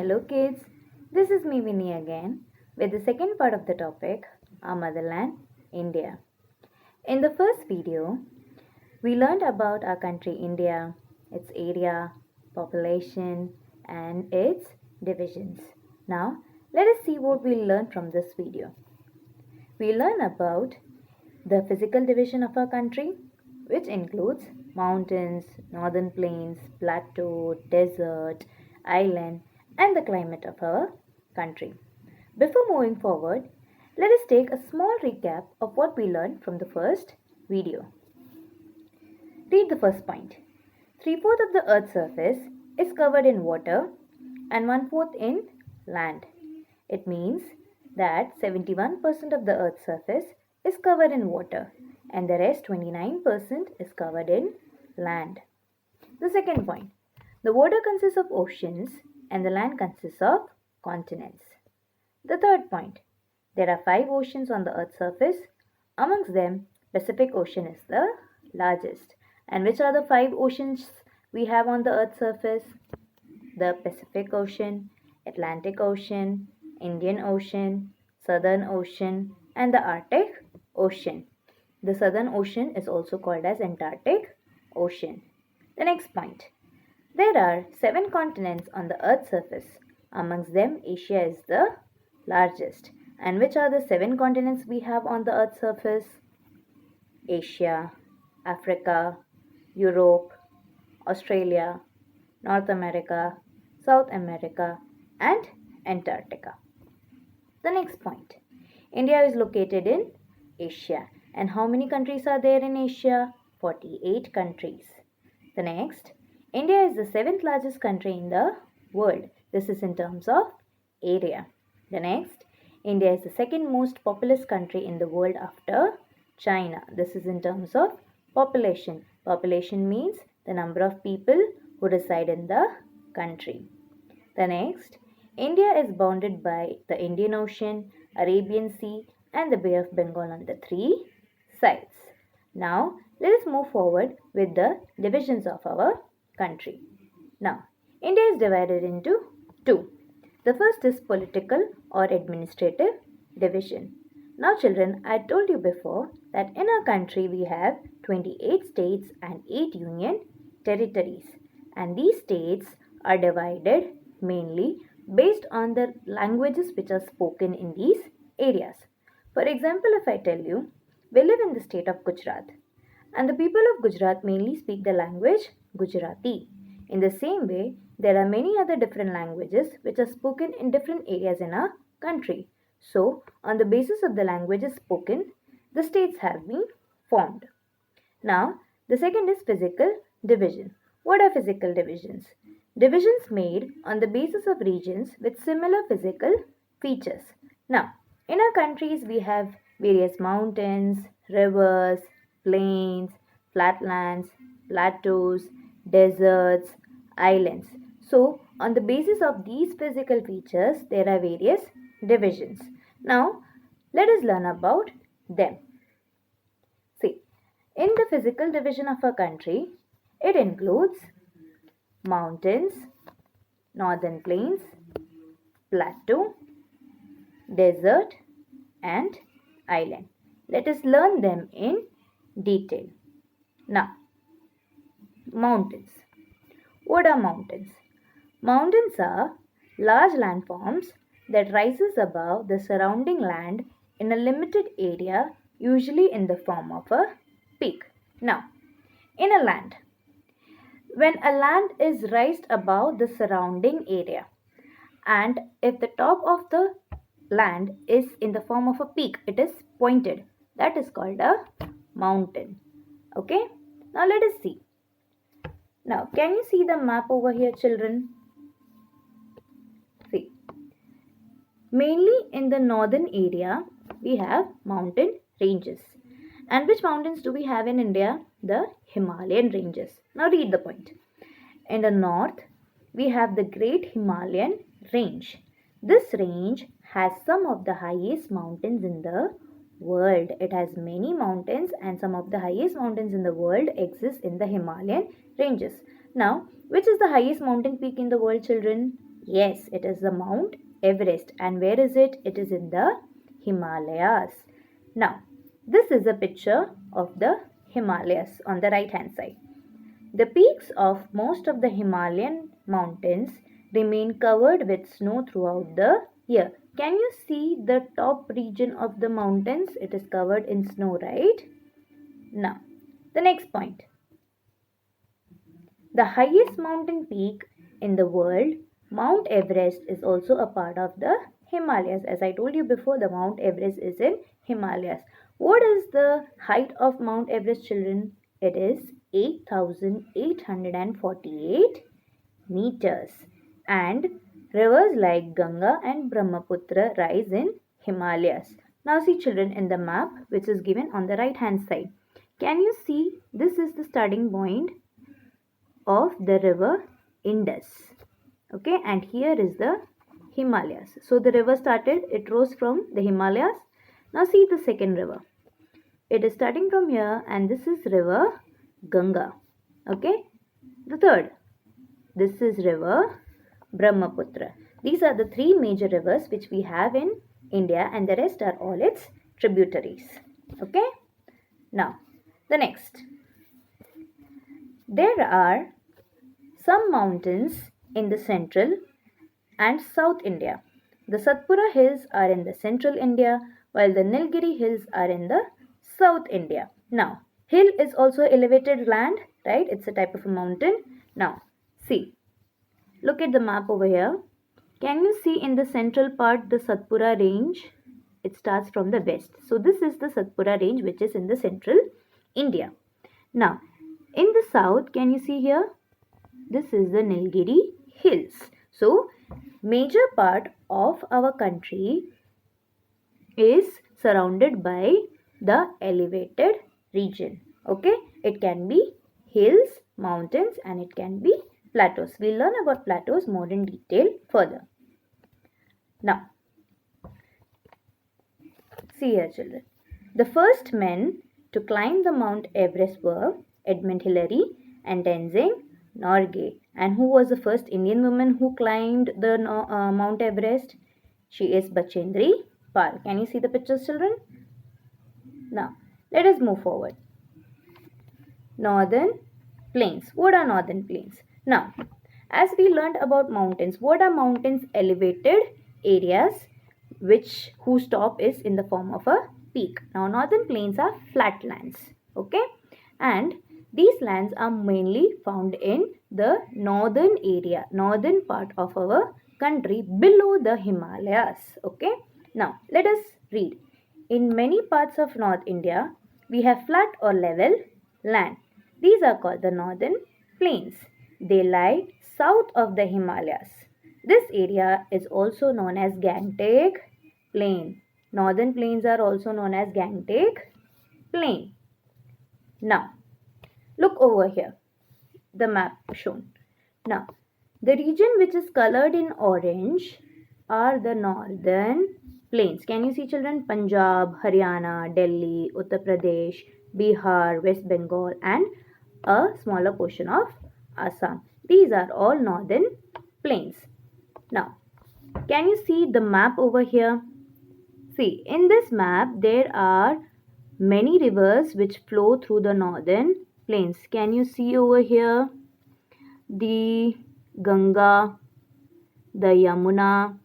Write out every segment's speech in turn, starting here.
Hello kids, this is me Vinny again with the second part of the topic, our motherland, India. In the first video, we learned about our country India, its area, population and its divisions. Now, let us see what we learned from this video. We learn about the physical division of our country, which includes mountains, northern plains, plateau, desert, island, and the climate of our country. Before moving forward, let us take a small recap of what we learned from the first video. Read the first point. 3/4 of the Earth's surface is covered in water and 1/4 in land. It means that 71% of the Earth's surface is covered in water and the rest 29% is covered in land. The second point. The water consists of oceans and the land consists of continents. The third point. There are 5 oceans on the Earth's surface. Amongst them, Pacific Ocean is the largest. And which are the 5 oceans we have on the Earth's surface? The Pacific Ocean, Atlantic Ocean, Indian Ocean, Southern Ocean, and the Arctic Ocean. The Southern Ocean is also called as Antarctic Ocean. The next point. There are 7 continents on the Earth's surface. Amongst them, Asia is the largest. And which are the 7 continents we have on the Earth's surface? Asia, Africa, Europe, Australia, North America, South America, and Antarctica. The next point. India is located in Asia. And how many countries are there in Asia? 48 countries. The next. India is the 7th largest country in the world. This is in terms of area. The next. India is the second most populous country in the world after China. This is in terms of population. Population means the number of people who reside in the country. The next, India is bounded by the Indian Ocean, Arabian Sea and the Bay of Bengal on the 3 sides. Now, let us move forward with the divisions of our country. Now, India is divided into 2. The first is political or administrative division. Now children, I told you before that in our country we have 28 states and 8 union territories. And these states are divided mainly based on the languages which are spoken in these areas. For example, if I tell you, we live in the state of Gujarat and the people of Gujarat mainly speak the language Gujarati. In the same way, there are many other different languages which are spoken in different areas in our country. So, on the basis of the languages spoken, the states have been formed. Now, the second is physical division. What are physical divisions? Divisions made on the basis of regions with similar physical features. Now, in our countries, we have various mountains, rivers, plains, flatlands, plateaus, deserts, islands. So, on the basis of these physical features, there are various divisions. Now, let us learn about them. See, in the physical division of a country, it includes mountains, northern plains, plateau, desert, and island. Let us learn them in detail. Now, mountains. What are mountains? Mountains are large landforms that rises above the surrounding land in a limited area, usually in the form of a peak. Now, in a land, when a land is raised above the surrounding area and if the top of the land is in the form of a peak, it is pointed, that is called a mountain. Okay, now let us see. Now, can you see the map over here, children? See, mainly in the northern area, we have mountain ranges. And which mountains do we have in India? The Himalayan ranges. Now read the point. In the north, we have the Great Himalayan Range. This range has some of the highest mountains in the world. It has many mountains and some of the highest mountains in the world exist in the Himalayan ranges. Now, which is the highest mountain peak in the world, children? Yes, it is the Mount Everest. And where is it? It is in the Himalayas. Now, this is a picture of the Himalayas on the right hand side. The peaks of most of the Himalayan mountains remain covered with snow throughout the year. Can you see the top region of the mountains? It is covered in snow, right? Now, the next point. The highest mountain peak in the world, Mount Everest, is also a part of the Himalayas. As I told you before, the Mount Everest is in Himalayas. What is the height of Mount Everest, children? It is 8,848 meters. And rivers like Ganga and Brahmaputra rise in Himalayas. Now see children in the map which is given on the right hand side. Can you see this is the starting point of the river Indus. Okay, and here is the Himalayas. So the river started, it rose from the Himalayas. Now see the second river. It is starting from here and this is river Ganga. Okay, the third, this is river Brahmaputra. These are the three major rivers which we have in India and the rest are all its tributaries. Okay, now the next. There are some mountains in the central and south India. The Satpura hills are in the central India while the Nilgiri hills are in the south India. Now, hill is also elevated land, right? It's a type of a mountain. Now, see, look at the map over here. Can you see in the central part the Satpura range? It starts from the west. So, this is the Satpura range which is in the central India. Now, in the south, can you see here? This is the Nilgiri hills. So, major part of our country is surrounded by the elevated region. Okay, it can be hills, mountains, and it can be plateaus. We'll learn about plateaus more in detail further. Now, see here children. The first men to climb the Mount Everest were Edmund Hillary and Tenzing Norgay. And who was the first Indian woman who climbed the Mount Everest? She is Bachendri Pal. Can you see the pictures, children? Now, let us move forward. Northern plains. What are northern plains? Now, as we learned about mountains, what are mountains? Elevated areas whose top is in the form of a peak. Now, northern plains are flatlands. Okay, and these lands are mainly found in the northern area, northern part of our country below the Himalayas. Okay, now let us read. In many parts of North India, we have flat or level land. These are called the northern plains. They lie south of the Himalayas. This area is also known as Gangetic Plain. Northern plains are also known as Gangetic Plain. Now, look over here, the map shown. Now, the region which is colored in orange are the northern plains. Can you see children? Punjab, Haryana, Delhi, Uttar Pradesh, Bihar, West Bengal and a smaller portion of Assam. These are all northern plains. Now, can you see the map over here? See, in this map there are many rivers which flow through the northern plains. Can you see over here? The Ganga, the Yamuna,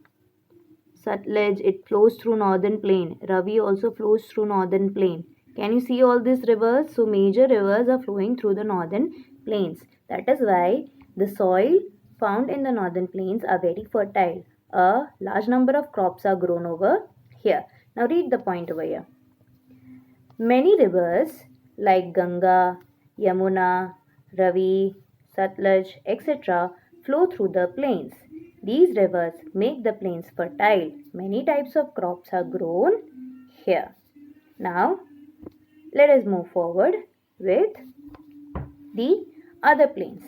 Sutlej, it flows through northern plain. Ravi also flows through northern plain. Can you see all these rivers? So major rivers are flowing through the northern plains. That is why the soil found in the northern plains are very fertile. A large number of crops are grown over here. Now read the point over here. Many rivers like Ganga, Yamuna, Ravi, Sutlej, etc. flow through the plains. These rivers make the plains fertile. Many types of crops are grown here. Now, let us move forward with the other plains.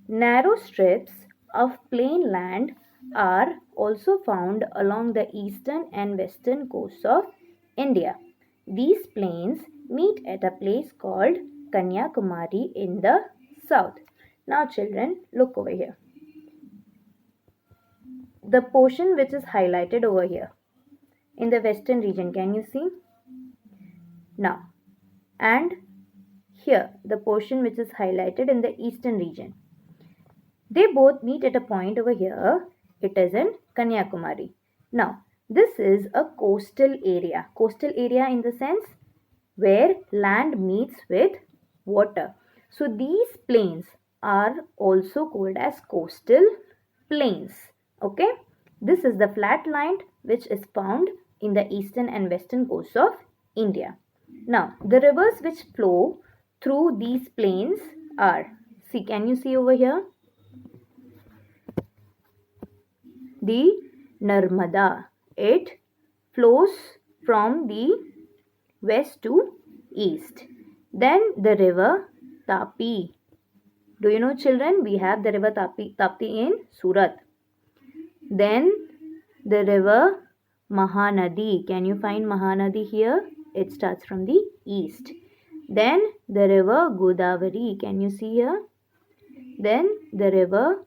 Narrow strips of plain land are also found along the eastern and western coasts of India. These plains meet at a place called Kanyakumari in the south. Now children, look over here. the portion which is highlighted over here in the western region. Can you see? Now, and here the portion which is highlighted in the eastern region. They both meet at a point over here. It is in Kanyakumari. Now, this is a coastal area. Coastal area in the sense where land meets with water. So, these plains are also called as coastal plains. Okay. This is the flat land which is found in the eastern and western coast of India. Now, the rivers which flow through these plains are, see, can you see over here? The Narmada. It flows from the west to east. Then the river Tapi. Do you know, children? We have the river Tapi in Surat. Then the river Mahanadi. Can you find Mahanadi here? It starts from the east. Then the river Godavari. Can you see here? Then the river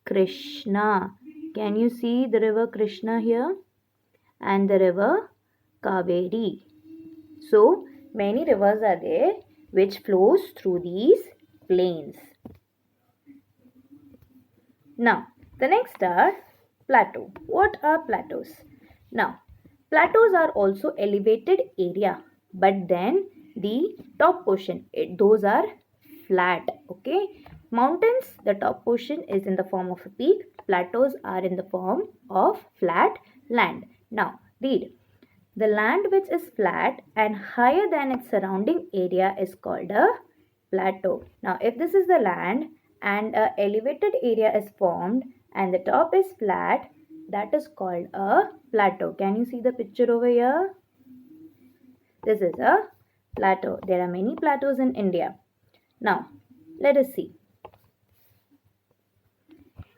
Krishna. Can you see the river Krishna here? And the river Kaveri. So, many rivers are there which flows through these plains. Now, the next are plateau. What are plateaus? Now, plateaus are also elevated area, but then the top portion, those are flat. Okay. Mountains, the top portion is in the form of a peak. Plateaus are in the form of flat land. Now, read. The land which is flat and higher than its surrounding area is called a plateau. Now, if this is the land and a elevated area is formed and the top is flat, that is called a plateau. Can you see the picture over here? This is a plateau. There are many plateaus in India. Now, let us see.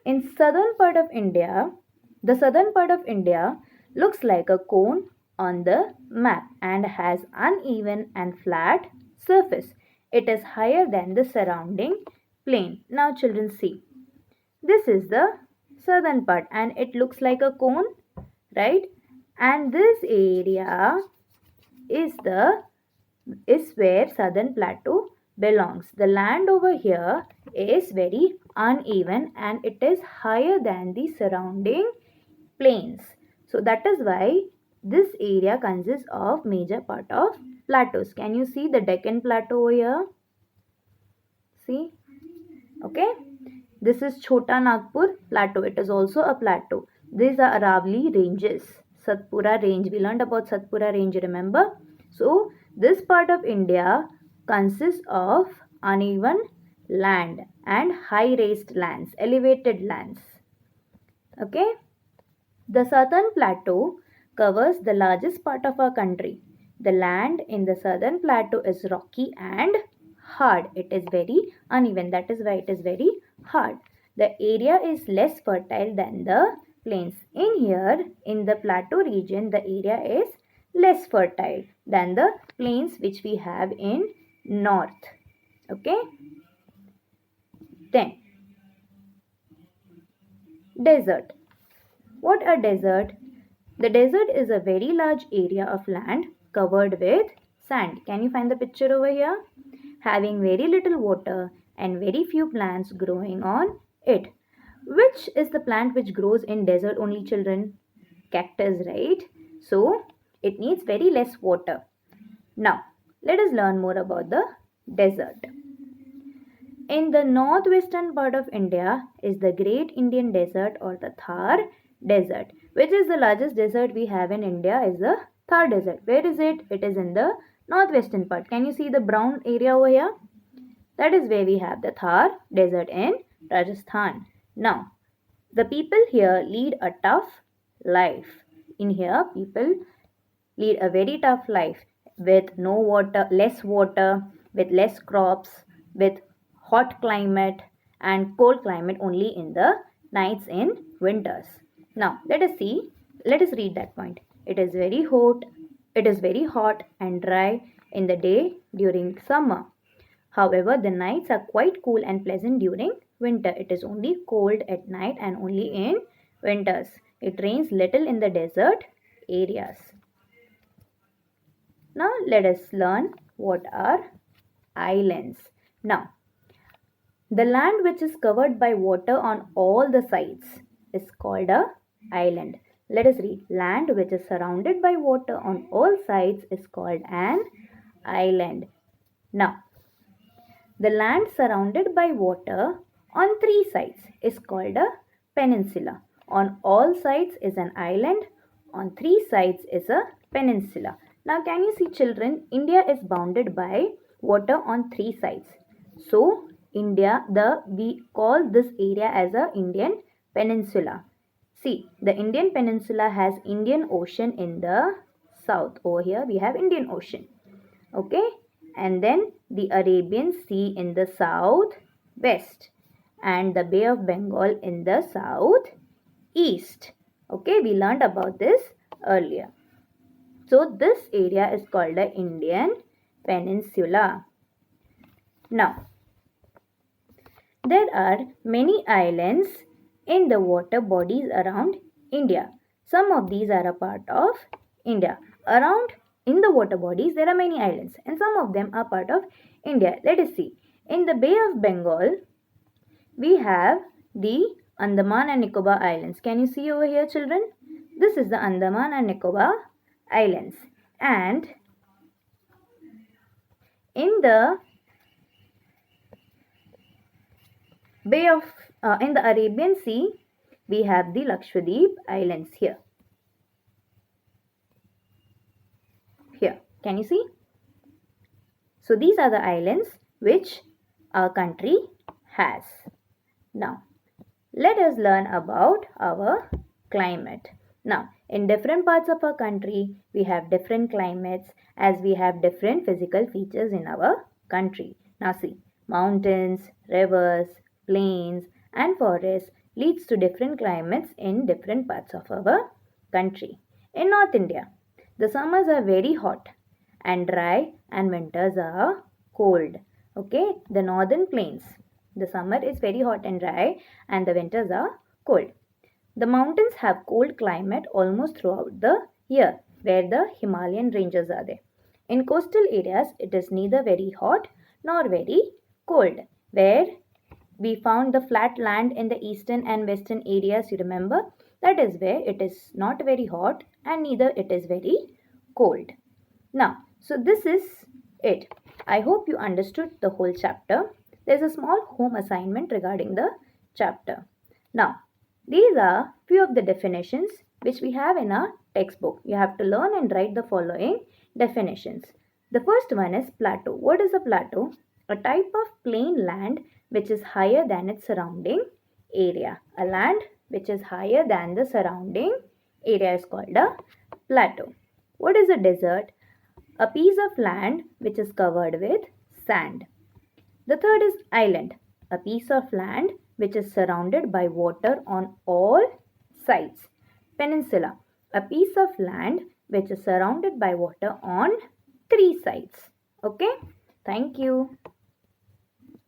In southern part of India, the southern part of India looks like a cone on the map and has uneven and flat surface. It is higher than the surrounding plain. Now, children, see. This is the southern part and it looks like a cone, right? And this area is where southern plateau belongs. The land over here is very uneven and it is higher than the surrounding plains. So that is why this area consists of major part of plateaus. Can you see the Deccan Plateau here? See? Okay. This is Chota Nagpur Plateau. It is also a plateau. These are Aravali ranges. Satpura range. We learned about Satpura range, remember? So, this part of India consists of uneven land and high raised lands, elevated lands. Okay. The southern plateau covers the largest part of our country. The land in the southern plateau is rocky and hard. It is very uneven. That is why it is very hard. The area is less fertile than the plains. In here, in the plateau region, the area is less fertile than the plains which we have in north. Okay. Then, desert. What a desert? The desert is a very large area of land covered with sand. Can you find the picture over here? Having very little water and very few plants growing on it. Which is the plant which grows in desert only, children? Cactus, right? So, it needs very less water. Now, let us learn more about the desert. In the northwestern part of India is the Great Indian Desert or the Thar Desert. Which is the largest desert we have in India is the Thar Desert. Where is it? It is in the northwestern part. Can you see the brown area over here? That is where we have the Thar Desert in Rajasthan. Now, the people here lead a tough life. In here, people lead a very tough life with no water, with less crops, with hot climate and cold climate only in the nights in winters. Now, let us read that point. It is very hot and dry in the day during summer. However, the nights are quite cool and pleasant during winter. It is only cold at night and only in winters. It rains little in the desert areas. Now let us learn what are islands. Now, the land which is covered by water on all the sides is called a island. Let us read. Land which is surrounded by water on all sides is called an island. Now, the land surrounded by water on three sides is called a peninsula. On all sides is an island. On three sides is a peninsula. Now, can you see, children? India is bounded by water on three sides. So, we call this area as a Indian peninsula. See, the Indian peninsula has Indian Ocean in the south. Over here, we have Indian Ocean. Okay, and then the Arabian Sea in the south west and the Bay of Bengal in the south east. Okay, we learned about this earlier. So this area is called the Indian Peninsula. Now, there are many islands in the water bodies around India. Some of these are a part of India. Around in the water bodies, there are many islands and some of them are part of India. Let us see. In the Bay of Bengal, we have the Andaman and Nicobar Islands. Can you see over here, children? This is the Andaman and Nicobar Islands. And in the in the Arabian Sea, we have the Lakshadweep Islands here. Here, can you see? So these are the islands which our country has. Now, let us learn about our climate. Now, in different parts of our country, we have different climates as we have different physical features in our country. Now see, mountains, rivers, plains and forests leads to different climates in different parts of our country. In North India, the summers are very hot and dry and winters are cold. Okay, the northern plains, the summer is very hot and dry and the winters are cold. The mountains have cold climate almost throughout the year where the Himalayan ranges are there. In coastal areas, it is neither very hot nor very cold. Where we found the flat land in the eastern and western areas, you remember, that is where it is not very hot and neither it is very cold. Now, so this is it. I hope you understood the whole chapter. There is a small home assignment regarding the chapter. Now, these are few of the definitions which we have in our textbook. You have to learn and write the following definitions. The first one is plateau. What is a plateau? A type of plain land which is higher than its surrounding area. A land which is higher than the surrounding area is called a plateau. What is a desert? A piece of land which is covered with sand. The third is island. A piece of land which is surrounded by water on all sides. Peninsula. A piece of land which is surrounded by water on three sides. Okay. Thank you.